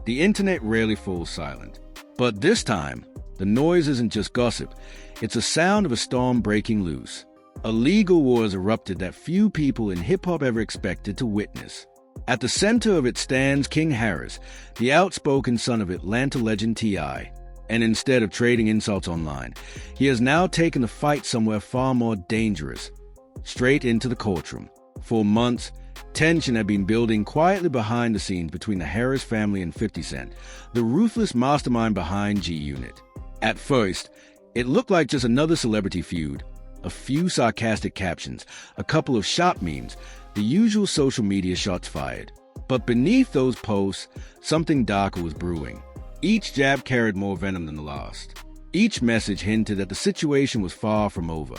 The internet rarely falls silent. But this time, the noise isn't just gossip, it's a sound of a storm breaking loose. A legal war has erupted that few people in hip-hop ever expected to witness. At the center of it stands King Harris, the outspoken son of Atlanta legend T.I., and instead of trading insults online, he has now taken the fight somewhere far more dangerous, straight into the courtroom. For months, tension had been building quietly behind the scenes between the Harris family and 50 Cent, the ruthless mastermind behind G-Unit. At first, it looked like just another celebrity feud, a few sarcastic captions, a couple of shot memes, the usual social media shots fired. But beneath those posts, something darker was brewing. Each jab carried more venom than the last. Each message hinted that the situation was far from over.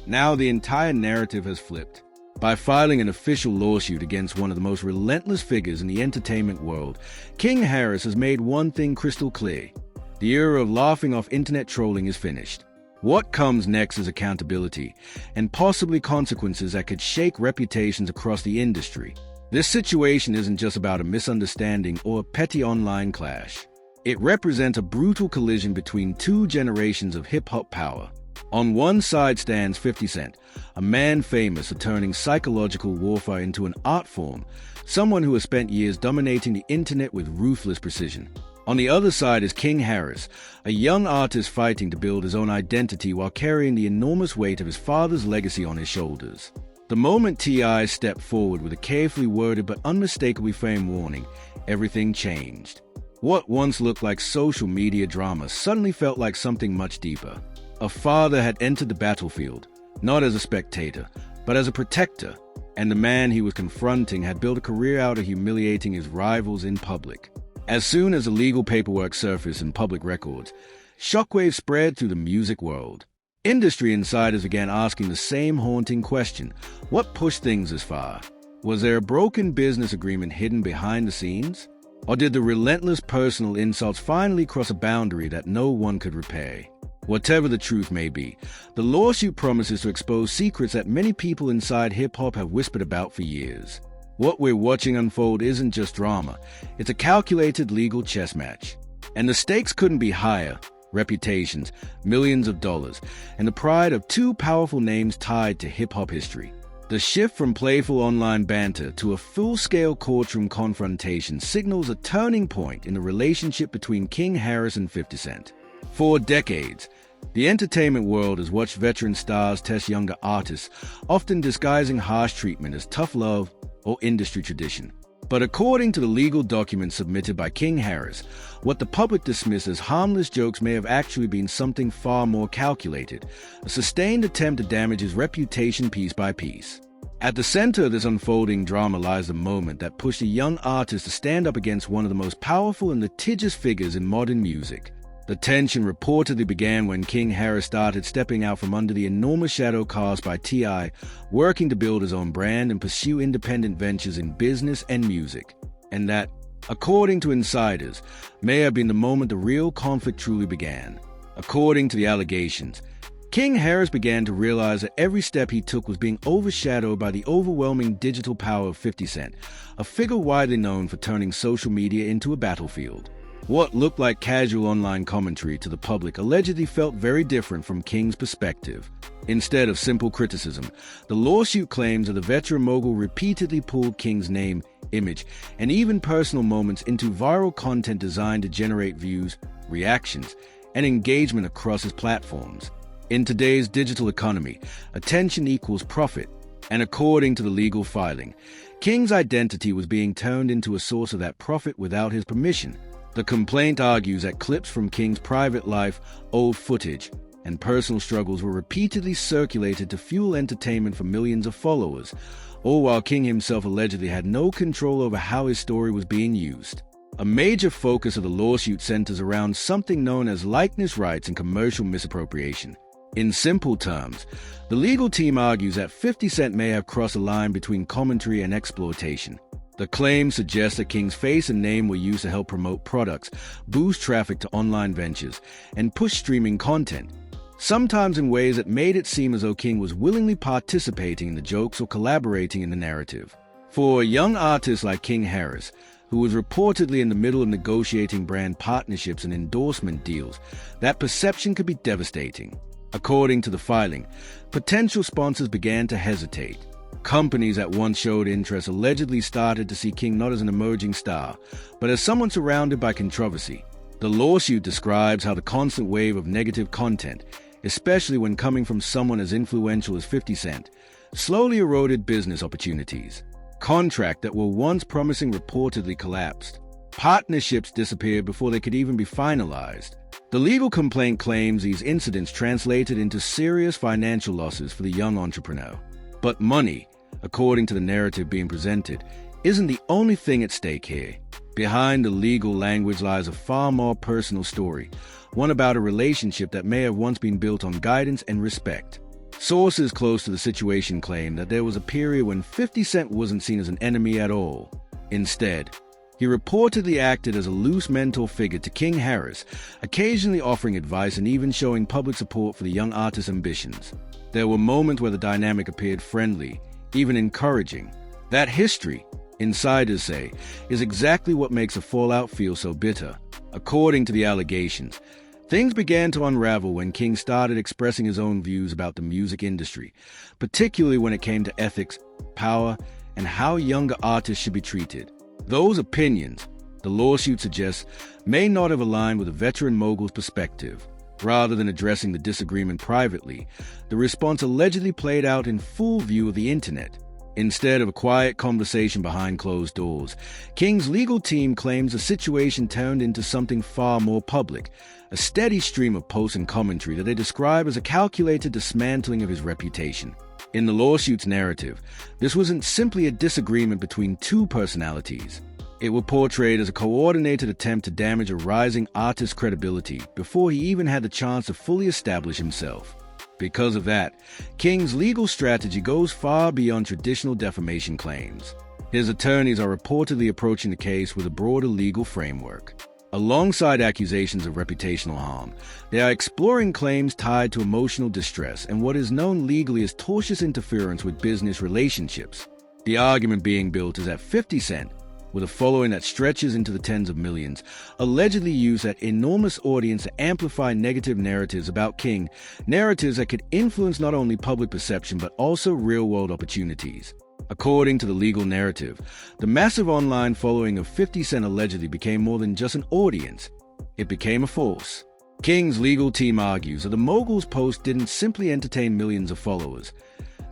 Now the entire narrative has flipped. By filing an official lawsuit against one of the most relentless figures in the entertainment world, King Harris has made one thing crystal clear. The era of laughing off internet trolling is finished. What comes next is accountability, and possibly consequences that could shake reputations across the industry. This situation isn't just about a misunderstanding or a petty online clash. It represents a brutal collision between two generations of hip-hop power. On one side stands 50 Cent, a man famous at turning psychological warfare into an art form, someone who has spent years dominating the internet with ruthless precision. On the other side is King Harris, a young artist fighting to build his own identity while carrying the enormous weight of his father's legacy on his shoulders. The moment T.I. stepped forward with a carefully worded but unmistakably framed warning, everything changed. What once looked like social media drama suddenly felt like something much deeper. A father had entered the battlefield, not as a spectator, but as a protector, and the man he was confronting had built a career out of humiliating his rivals in public. As soon as the legal paperwork surfaced in public records, shockwaves spread through the music world. Industry insiders began asking the same haunting question: what pushed things this far? Was there a broken business agreement hidden behind the scenes? Or did the relentless personal insults finally cross a boundary that no one could repair? Whatever the truth may be, the lawsuit promises to expose secrets that many people inside hip-hop have whispered about for years. What we're watching unfold isn't just drama, it's a calculated legal chess match. And the stakes couldn't be higher: reputations, millions of dollars, and the pride of two powerful names tied to hip-hop history. The shift from playful online banter to a full-scale courtroom confrontation signals a turning point in the relationship between King Harris and 50 Cent. For decades, the entertainment world has watched veteran stars test younger artists, often disguising harsh treatment as tough love or industry tradition. But according to the legal documents submitted by King Harris, what the public dismissed as harmless jokes may have actually been something far more calculated, a sustained attempt to damage his reputation piece by piece. At the center of this unfolding drama lies the moment that pushed a young artist to stand up against one of the most powerful and litigious figures in modern music. The tension reportedly began when King Harris started stepping out from under the enormous shadow cast by T.I., working to build his own brand and pursue independent ventures in business and music. And that, according to insiders, may have been the moment the real conflict truly began. According to the allegations, King Harris began to realize that every step he took was being overshadowed by the overwhelming digital power of 50 Cent, a figure widely known for turning social media into a battlefield. What looked like casual online commentary to the public allegedly felt very different from King's perspective. Instead of simple criticism, the lawsuit claims that the veteran mogul repeatedly pulled King's name, image, and even personal moments into viral content designed to generate views, reactions, and engagement across his platforms. In today's digital economy, attention equals profit, and according to the legal filing, King's identity was being turned into a source of that profit without his permission. The complaint argues that clips from King's private life, old footage, and personal struggles were repeatedly circulated to fuel entertainment for millions of followers, all while King himself allegedly had no control over how his story was being used. A major focus of the lawsuit centers around something known as likeness rights and commercial misappropriation. In simple terms, the legal team argues that 50 Cent may have crossed a line between commentary and exploitation. The claim suggests that King's face and name were used to help promote products, boost traffic to online ventures, and push streaming content, sometimes in ways that made it seem as though King was willingly participating in the jokes or collaborating in the narrative. For a young artist like King Harris, who was reportedly in the middle of negotiating brand partnerships and endorsement deals, that perception could be devastating. According to the filing, potential sponsors began to hesitate. Companies that once showed interest allegedly started to see King not as an emerging star, but as someone surrounded by controversy. The lawsuit describes how the constant wave of negative content, especially when coming from someone as influential as 50 Cent, slowly eroded business opportunities. Contracts that were once promising reportedly collapsed. Partnerships disappeared before they could even be finalized. The legal complaint claims these incidents translated into serious financial losses for the young entrepreneur. But money, according to the narrative being presented, isn't the only thing at stake here. Behind the legal language lies a far more personal story, one about a relationship that may have once been built on guidance and respect. Sources close to the situation claim that there was a period when 50 Cent wasn't seen as an enemy at all. Instead, he reportedly acted as a loose mentor figure to King Harris, occasionally offering advice and even showing public support for the young artist's ambitions. There were moments where the dynamic appeared friendly, even encouraging. That history, insiders say, is exactly what makes a fallout feel so bitter. According to the allegations, things began to unravel when King started expressing his own views about the music industry, particularly when it came to ethics, power, and how younger artists should be treated. Those opinions, the lawsuit suggests, may not have aligned with the veteran mogul's perspective. Rather than addressing the disagreement privately, the response allegedly played out in full view of the internet. Instead of a quiet conversation behind closed doors, King's legal team claims the situation turned into something far more public, a steady stream of posts and commentary that they describe as a calculated dismantling of his reputation. In the lawsuit's narrative, this wasn't simply a disagreement between two personalities. It was portrayed as a coordinated attempt to damage a rising artist's credibility before he even had the chance to fully establish himself. Because of that, King's legal strategy goes far beyond traditional defamation claims. His attorneys are reportedly approaching the case with a broader legal framework. Alongside accusations of reputational harm, they are exploring claims tied to emotional distress and what is known legally as tortious interference with business relationships. The argument being built is that 50 Cent, with a following that stretches into the tens of millions, allegedly used that enormous audience to amplify negative narratives about King, narratives that could influence not only public perception but also real-world opportunities. According to the legal narrative, the massive online following of 50 Cent allegedly became more than just an audience. It became a force. King's legal team argues that the mogul's post didn't simply entertain millions of followers.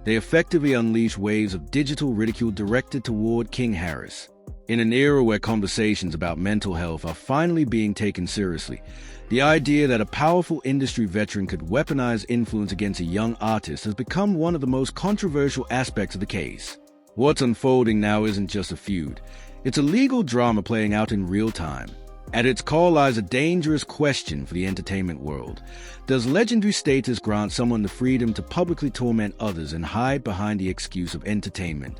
They effectively unleashed waves of digital ridicule directed toward King Harris. In an era where conversations about mental health are finally being taken seriously, the idea that a powerful industry veteran could weaponize influence against a young artist has become one of the most controversial aspects of the case. What's unfolding now isn't just a feud. It's a legal drama playing out in real time. At its core lies a dangerous question for the entertainment world. Does legendary status grant someone the freedom to publicly torment others and hide behind the excuse of entertainment?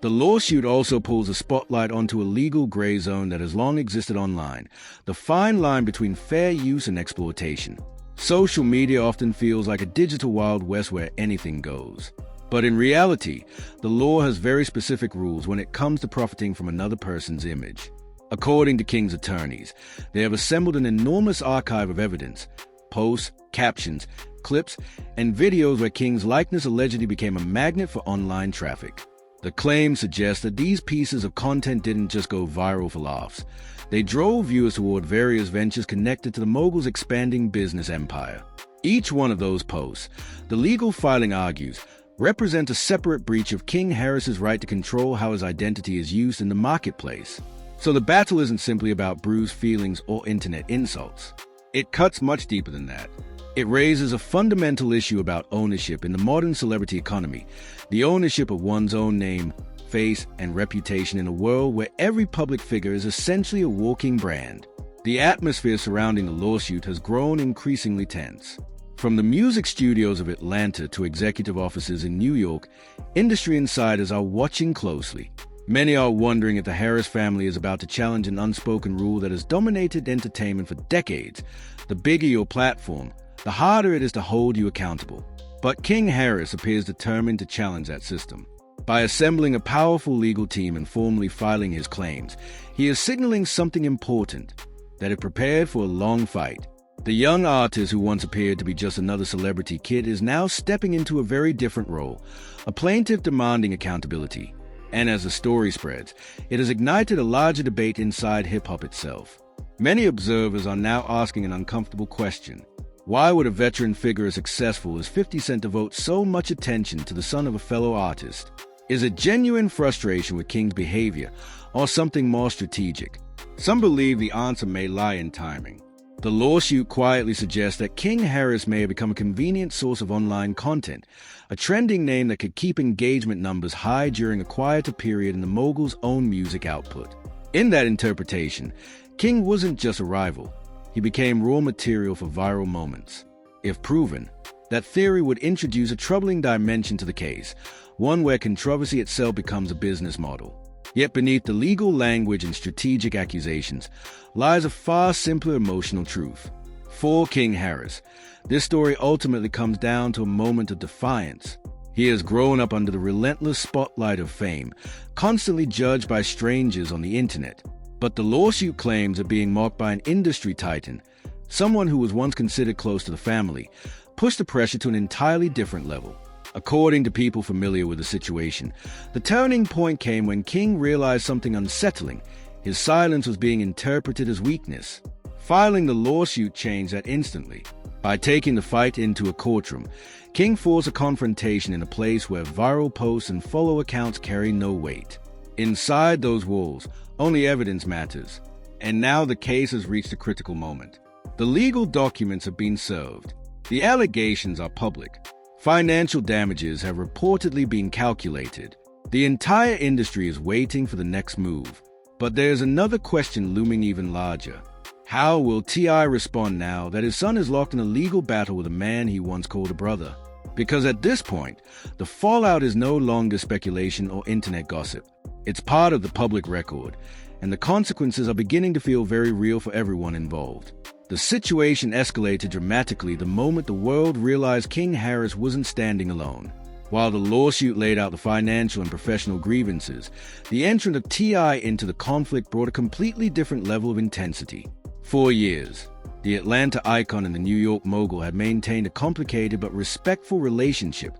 The lawsuit also pulls a spotlight onto a legal gray zone that has long existed online, the fine line between fair use and exploitation. Social media often feels like a digital Wild West where anything goes. But in reality, the law has very specific rules when it comes to profiting from another person's image. According to King's attorneys, they have assembled an enormous archive of evidence, posts, captions, clips, and videos where King's likeness allegedly became a magnet for online traffic. The claim suggests that these pieces of content didn't just go viral for laughs. They drove viewers toward various ventures connected to the mogul's expanding business empire. Each one of those posts, the legal filing argues, represents a separate breach of King Harris's right to control how his identity is used in the marketplace. So the battle isn't simply about bruised feelings or internet insults. It cuts much deeper than that. It raises a fundamental issue about ownership in the modern celebrity economy, the ownership of one's own name, face, and reputation in a world where every public figure is essentially a walking brand. The atmosphere surrounding the lawsuit has grown increasingly tense. From the music studios of Atlanta to executive offices in New York, industry insiders are watching closely. Many are wondering if the Harris family is about to challenge an unspoken rule that has dominated entertainment for decades. The bigger your platform, the harder it is to hold you accountable. But King Harris appears determined to challenge that system. By assembling a powerful legal team and formally filing his claims, he is signaling something important, that it prepared for a long fight. The young artist who once appeared to be just another celebrity kid is now stepping into a very different role, a plaintiff demanding accountability. And as the story spreads, it has ignited a larger debate inside hip-hop itself. Many observers are now asking an uncomfortable question. Why would a veteran figure as successful as 50 Cent devote so much attention to the son of a fellow artist? Is it genuine frustration with King's behavior, or something more strategic? Some believe the answer may lie in timing. The lawsuit quietly suggests that King Harris may have become a convenient source of online content, a trending name that could keep engagement numbers high during a quieter period in the mogul's own music output. In that interpretation, King wasn't just a rival. He became raw material for viral moments. If proven, that theory would introduce a troubling dimension to the case, one where controversy itself becomes a business model. Yet beneath the legal language and strategic accusations lies a far simpler emotional truth. For King Harris, this story ultimately comes down to a moment of defiance. He has grown up under the relentless spotlight of fame, constantly judged by strangers on the internet. But the lawsuit claims are being mocked by an industry titan, someone who was once considered close to the family, pushed the pressure to an entirely different level. According to people familiar with the situation, the turning point came when King realized something unsettling. His silence was being interpreted as weakness. Filing the lawsuit changed that instantly. By taking the fight into a courtroom, King forced a confrontation in a place where viral posts and follow accounts carry no weight. Inside those walls, only evidence matters. And now the case has reached a critical moment. The legal documents have been served. The allegations are public. Financial damages have reportedly been calculated. The entire industry is waiting for the next move. But there's another question looming even larger. How will T.I. respond now that his son is locked in a legal battle with a man he once called a brother? Because at this point, the fallout is no longer speculation or internet gossip. It's part of the public record, and the consequences are beginning to feel very real for everyone involved. The situation escalated dramatically the moment the world realized King Harris wasn't standing alone. While the lawsuit laid out the financial and professional grievances, the entrance of T.I. into the conflict brought a completely different level of intensity. For years, the Atlanta icon and the New York mogul had maintained a complicated but respectful relationship,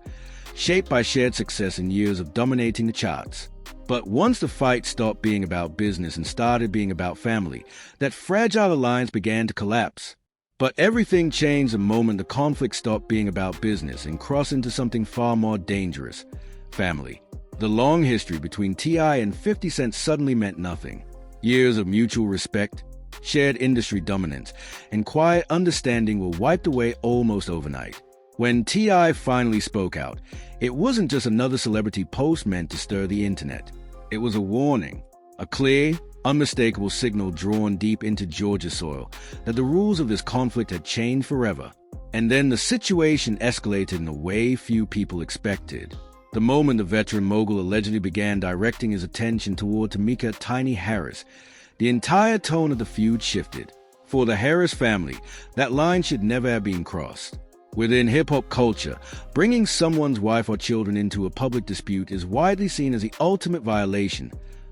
shaped by shared success and years of dominating the charts. But once the fight stopped being about business and started being about family, that fragile alliance began to collapse. But everything changed the moment the conflict stopped being about business and crossed into something far more dangerous: family. The long history between T.I. and 50 Cent suddenly meant nothing. Years of mutual respect, shared industry dominance, and quiet understanding were wiped away almost overnight. When T.I. finally spoke out, it wasn't just another celebrity post meant to stir the internet. It was a warning, a clear, unmistakable signal drawn deep into Georgia soil that the rules of this conflict had changed forever. And then the situation escalated in a way few people expected. The moment the veteran mogul allegedly began directing his attention toward Tamika "Tiny" Harris, the entire tone of the feud shifted. For the Harris family, that line should never have been crossed. Within hip-hop culture, bringing someone's wife or children into a public dispute is widely seen as the ultimate violation,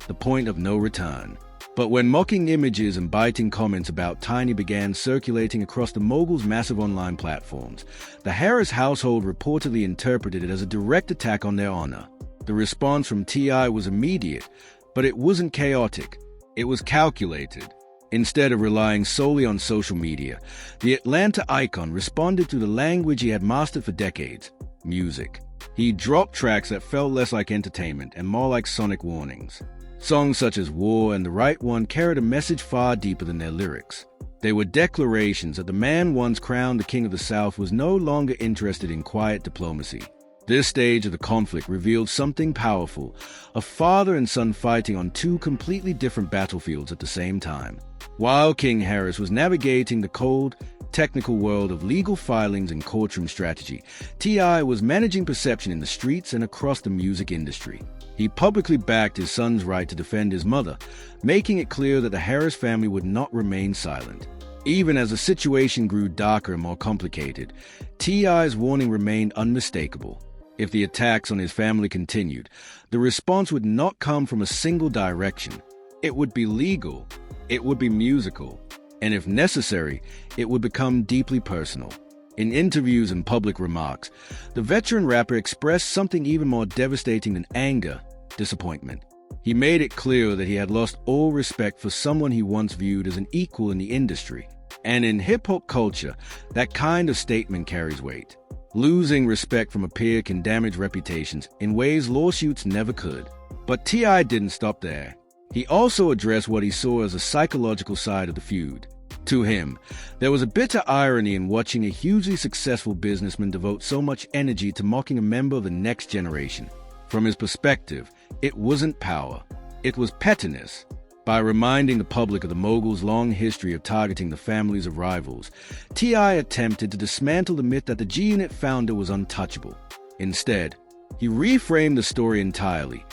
the point of no return. But when mocking images and biting comments about Tiny began circulating across the mogul's massive online platforms, the Harris household reportedly interpreted it as a direct attack on their honor. The response from T.I. was immediate, but it wasn't chaotic. It was calculated. Instead of relying solely on social media, the Atlanta icon responded through the language he had mastered for decades: music. He dropped tracks that felt less like entertainment and more like sonic warnings. Songs such as War and The Right One carried a message far deeper than their lyrics. They were declarations that the man once crowned the King of the South was no longer interested in quiet diplomacy. This stage of the conflict revealed something powerful: a father and son fighting on two completely different battlefields at the same time. While King Harris was navigating the cold, technical world of legal filings and courtroom strategy, T.I. was managing perception in the streets and across the music industry. He publicly backed his son's right to defend his mother, making it clear that the Harris family would not remain silent. Even as the situation grew darker and more complicated, T.I.'s warning remained unmistakable. If the attacks on his family continued, the response would not come from a single direction. It would be legal, it would be musical, and if necessary, it would become deeply personal. In interviews and public remarks, the veteran rapper expressed something even more devastating than anger: disappointment. He made it clear that he had lost all respect for someone he once viewed as an equal in the industry. And in hip-hop culture, that kind of statement carries weight. Losing respect from a peer can damage reputations in ways lawsuits never could. But T.I. didn't stop there. He also addressed what he saw as a psychological side of the feud. To him, there was a bitter irony in watching a hugely successful businessman devote so much energy to mocking a member of the next generation. From his perspective, it wasn't power, it was pettiness. By reminding the public of the mogul's long history of targeting the families of rivals, T.I. attempted to dismantle the myth that the G-Unit founder was untouchable. Instead, he reframed the story entirely,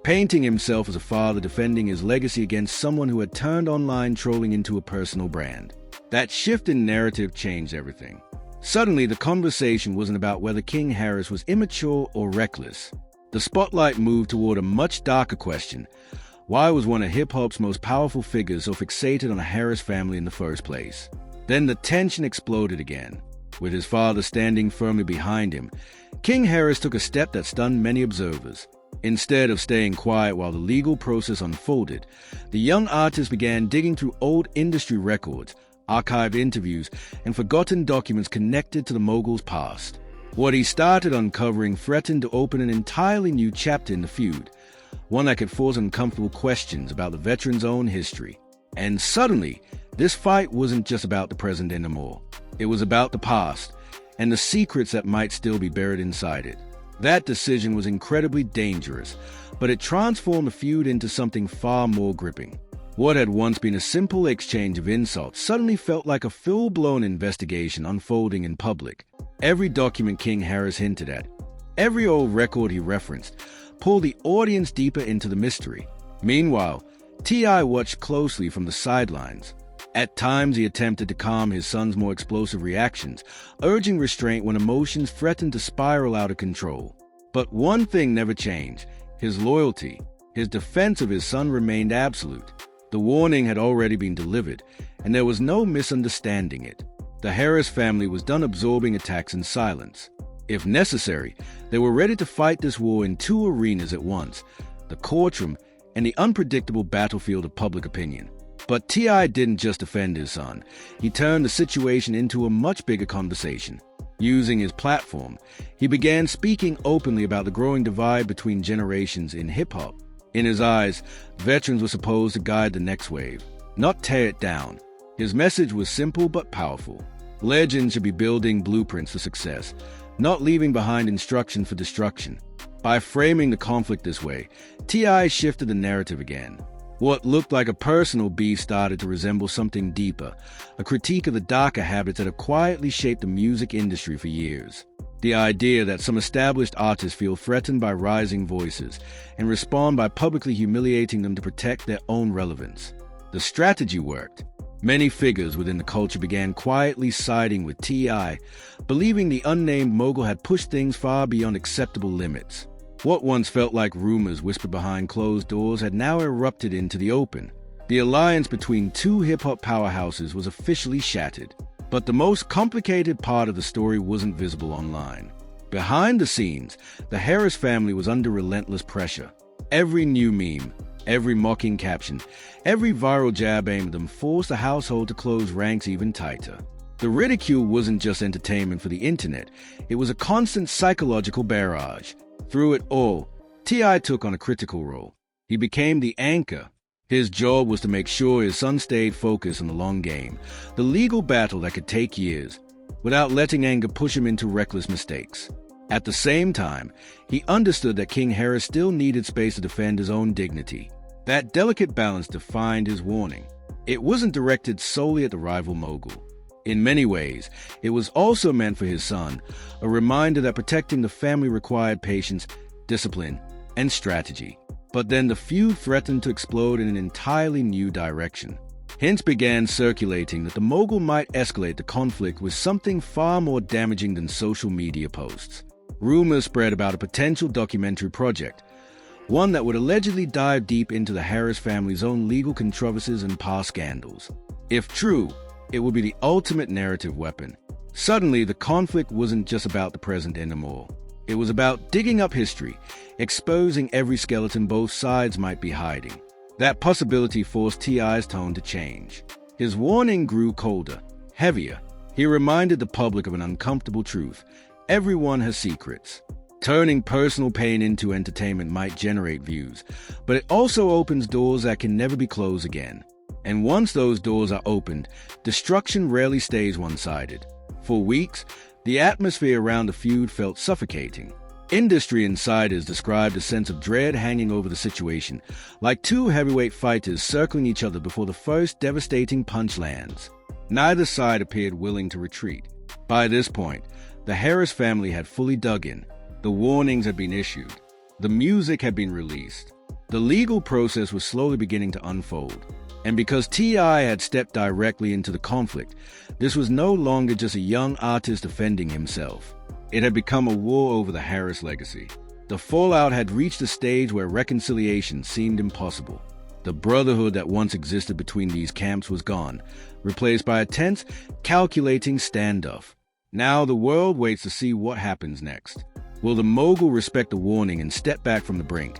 painting himself as a father defending his legacy against someone who had turned online trolling into a personal brand. That shift in narrative changed everything. Suddenly, the conversation wasn't about whether King Harris was immature or reckless. The spotlight moved toward a much darker question: why was one of hip-hop's most powerful figures so fixated on a Harris family in the first place? Then the tension exploded again. With his father standing firmly behind him, King Harris took a step that stunned many observers. Instead of staying quiet while the legal process unfolded, the young artist began digging through old industry records, archived interviews, and forgotten documents connected to the mogul's past. What he started uncovering threatened to open an entirely new chapter in the feud, one that could force uncomfortable questions about the veteran's own history. And suddenly, this fight wasn't just about the present anymore. It was about the past, and the secrets that might still be buried inside it. That decision was incredibly dangerous, but it transformed the feud into something far more gripping. What had once been a simple exchange of insults suddenly felt like a full-blown investigation unfolding in public. Every document King Harris hinted at, every old record he referenced, pulled the audience deeper into the mystery. Meanwhile, T.I. watched closely from the sidelines. At times, he attempted to calm his son's more explosive reactions, urging restraint when emotions threatened to spiral out of control. But one thing never changed: his loyalty. His defense of his son remained absolute. The warning had already been delivered, and there was no misunderstanding it. The Harris family was done absorbing attacks in silence. If necessary, they were ready to fight this war in two arenas at once: the courtroom and the unpredictable battlefield of public opinion. But T.I. didn't just defend his son. He turned the situation into a much bigger conversation. Using his platform, he began speaking openly about the growing divide between generations in hip-hop. In his eyes, veterans were supposed to guide the next wave, not tear it down. His message was simple but powerful. Legends should be building blueprints for success, not leaving behind instruction for destruction. By framing the conflict this way, T.I. shifted the narrative again. What looked like a personal beef started to resemble something deeper, a critique of the darker habits that have quietly shaped the music industry for years. The idea that some established artists feel threatened by rising voices and respond by publicly humiliating them to protect their own relevance. The strategy worked. Many figures within the culture began quietly siding with T.I., believing the unnamed mogul had pushed things far beyond acceptable limits. What once felt like rumors whispered behind closed doors had now erupted into the open. The alliance between two hip-hop powerhouses was officially shattered. But the most complicated part of the story wasn't visible online. Behind the scenes, the Harris family was under relentless pressure. Every new meme, every mocking caption, every viral jab aimed at them forced the household to close ranks even tighter. The ridicule wasn't just entertainment for the internet, it was a constant psychological barrage. Through it all, T.I. took on a critical role. He became the anchor. His job was to make sure his son stayed focused on the long game, the legal battle that could take years, without letting anger push him into reckless mistakes. At the same time, he understood that King Harris still needed space to defend his own dignity. That delicate balance defined his warning. It wasn't directed solely at the rival mogul. In many ways, it was also meant for his son, a reminder that protecting the family required patience, discipline, and strategy. But then the feud threatened to explode in an entirely new direction. Hints began circulating that the mogul might escalate the conflict with something far more damaging than social media posts. Rumors spread about a potential documentary project, one that would allegedly dive deep into the Harris family's own legal controversies and past scandals. If true, it would be the ultimate narrative weapon. Suddenly, the conflict wasn't just about the present anymore. It was about digging up history, exposing every skeleton both sides might be hiding. That possibility forced T.I.'s tone to change. His warning grew colder, heavier. He reminded the public of an uncomfortable truth. Everyone has secrets. Turning personal pain into entertainment might generate views, but it also opens doors that can never be closed again. And once those doors are opened, destruction rarely stays one-sided. For weeks, the atmosphere around the feud felt suffocating. Industry insiders described a sense of dread hanging over the situation, like two heavyweight fighters circling each other before the first devastating punch lands. Neither side appeared willing to retreat. By this point, the Harris family had fully dug in. The warnings had been issued. The music had been released. The legal process was slowly beginning to unfold. And because T.I. had stepped directly into the conflict, this was no longer just a young artist defending himself. It had become a war over the Harris legacy. The fallout had reached a stage where reconciliation seemed impossible. The brotherhood that once existed between these camps was gone, replaced by a tense, calculating standoff. Now the world waits to see what happens next. Will the mogul respect the warning and step back from the brink?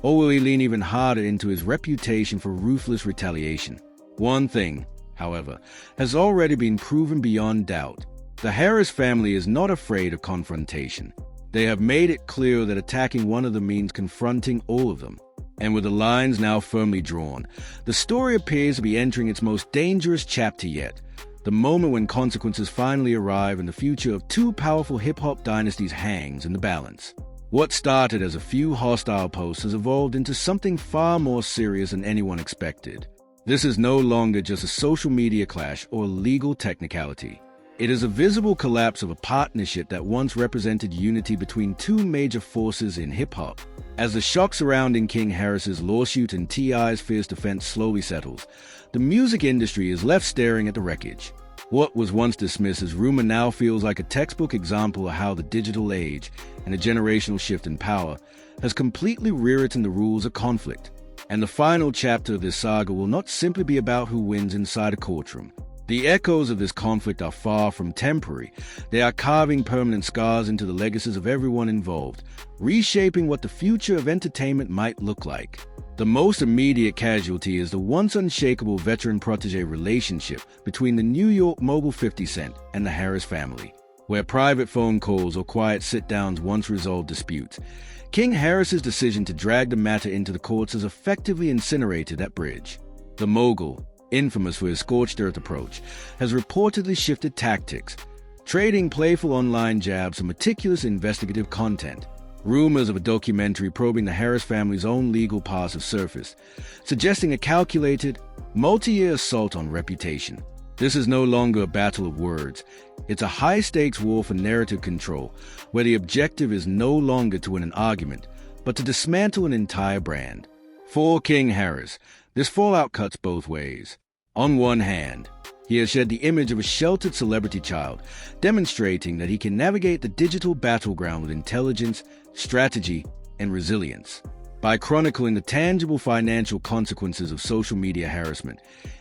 Or will he lean even harder into his reputation for ruthless retaliation? One thing, however, has already been proven beyond doubt. The Harris family is not afraid of confrontation. They have made it clear that attacking one of them means confronting all of them. And with the lines now firmly drawn, the story appears to be entering its most dangerous chapter yet. The moment when consequences finally arrive and the future of two powerful hip-hop dynasties hangs in the balance. What started as a few hostile posts has evolved into something far more serious than anyone expected. This is no longer just a social media clash or legal technicality. It is a visible collapse of a partnership that once represented unity between two major forces in hip-hop. As the shock surrounding King Harris's lawsuit and T.I.'s fierce defense slowly settles, the music industry is left staring at the wreckage. What was once dismissed as rumor now feels like a textbook example of how the digital age and a generational shift in power has completely rewritten the rules of conflict. And the final chapter of this saga will not simply be about who wins inside a courtroom. The echoes of this conflict are far from temporary. They are carving permanent scars into the legacies of everyone involved, reshaping what the future of entertainment might look like. The most immediate casualty is the once unshakable veteran-protege relationship between the New York mogul 50 Cent and the Harris family. Where private phone calls or quiet sit-downs once resolved disputes, King Harris's decision to drag the matter into the courts has effectively incinerated that bridge. The mogul, infamous for his scorched earth approach, has reportedly shifted tactics, trading playful online jabs for meticulous investigative content. Rumors of a documentary probing the Harris family's own legal past have surfaced, suggesting a calculated, multi-year assault on reputation. This is no longer a battle of words. It's a high-stakes war for narrative control, where the objective is no longer to win an argument, but to dismantle an entire brand. For King Harris, this fallout cuts both ways. On one hand, he has shed the image of a sheltered celebrity child, demonstrating that he can navigate the digital battleground with intelligence, strategy, and resilience. By chronicling the tangible financial consequences of social media harassment,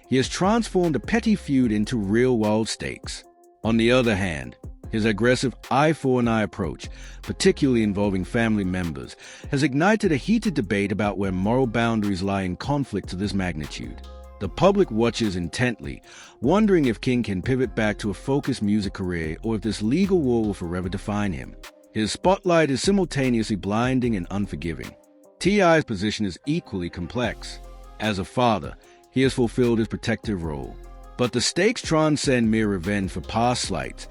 he has transformed a petty feud into real-world stakes. On the other hand, his aggressive eye-for-an-eye approach, particularly involving family members, has ignited a heated debate about where moral boundaries lie in conflicts of this magnitude. The public watches intently, wondering if King can pivot back to a focused music career or if this legal war will forever define him. His spotlight is simultaneously blinding and unforgiving. T.I.'s position is equally complex. As a father, he has fulfilled his protective role. But the stakes transcend mere revenge for past slights.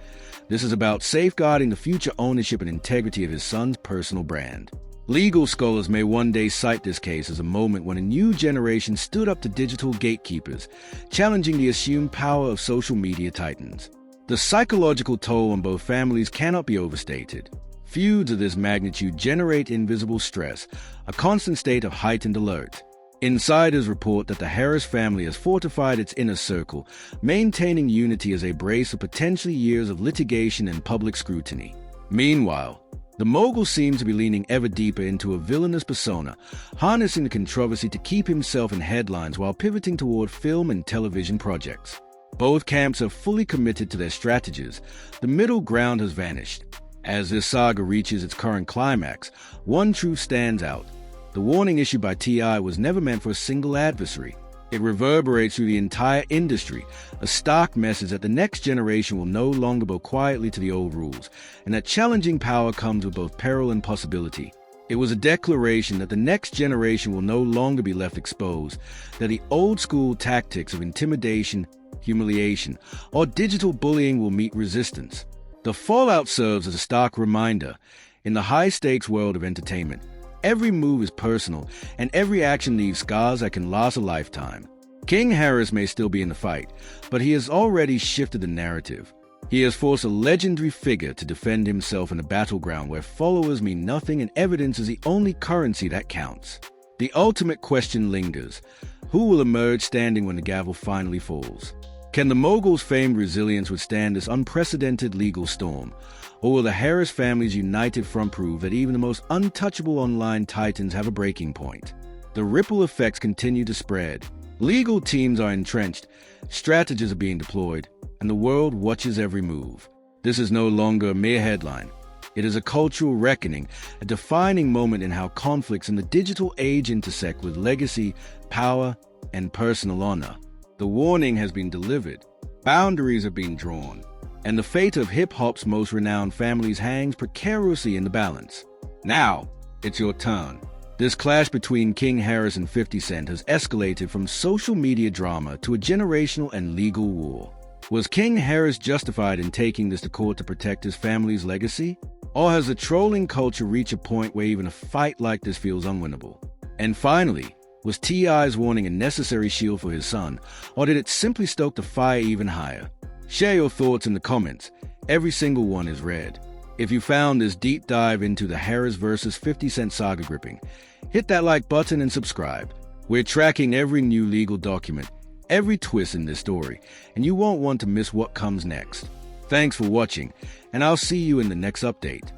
This is about safeguarding the future ownership and integrity of his son's personal brand. Legal scholars may one day cite this case as a moment when a new generation stood up to digital gatekeepers, challenging the assumed power of social media titans. The psychological toll on both families cannot be overstated. Feuds of this magnitude generate invisible stress, a constant state of heightened alert. Insiders report that the Harris family has fortified its inner circle, maintaining unity as they brace for potentially years of litigation and public scrutiny. Meanwhile, The mogul seems to be leaning ever deeper into a villainous persona, harnessing the controversy to keep himself in headlines while pivoting toward film and television projects. Both camps are fully committed to their strategies. The middle ground has vanished. As this saga reaches its current climax, one truth stands out. The warning issued by T.I. was never meant for a single adversary. It reverberates through the entire industry, a stark message that the next generation will no longer bow quietly to the old rules, and that challenging power comes with both peril and possibility. It was a declaration that the next generation will no longer be left exposed, that the old-school tactics of intimidation, humiliation, or digital bullying will meet resistance. The fallout serves as a stark reminder. In the high-stakes world of entertainment, every move is personal, and every action leaves scars that can last a lifetime. King Harris may still be in the fight, but he has already shifted the narrative. He has forced a legendary figure to defend himself in a battleground where followers mean nothing and evidence is the only currency that counts. The ultimate question lingers. Who will emerge standing when the gavel finally falls? Can the mogul's famed resilience withstand this unprecedented legal storm? Or will the Harris family's united front prove that even the most untouchable online titans have a breaking point? The ripple effects continue to spread. Legal teams are entrenched, strategies are being deployed, and the world watches every move. This is no longer a mere headline. It is a cultural reckoning, a defining moment in how conflicts in the digital age intersect with legacy, power, and personal honor. The warning has been delivered. Boundaries are being drawn. And the fate of hip-hop's most renowned families hangs precariously in the balance. Now, it's your turn. This clash between King Harris and 50 Cent has escalated from social media drama to a generational and legal war. Was King Harris justified in taking this to court to protect his family's legacy? Or has the trolling culture reached a point where even a fight like this feels unwinnable? And finally, was T.I.'s warning a necessary shield for his son, or did it simply stoke the fire even higher? Share your thoughts in the comments. Every single one is read. If you found this deep dive into the Harris vs. 50 Cent saga gripping, hit that like button and subscribe. We're tracking every new legal document, every twist in this story, and you won't want to miss what comes next. Thanks for watching, and I'll see you in the next update.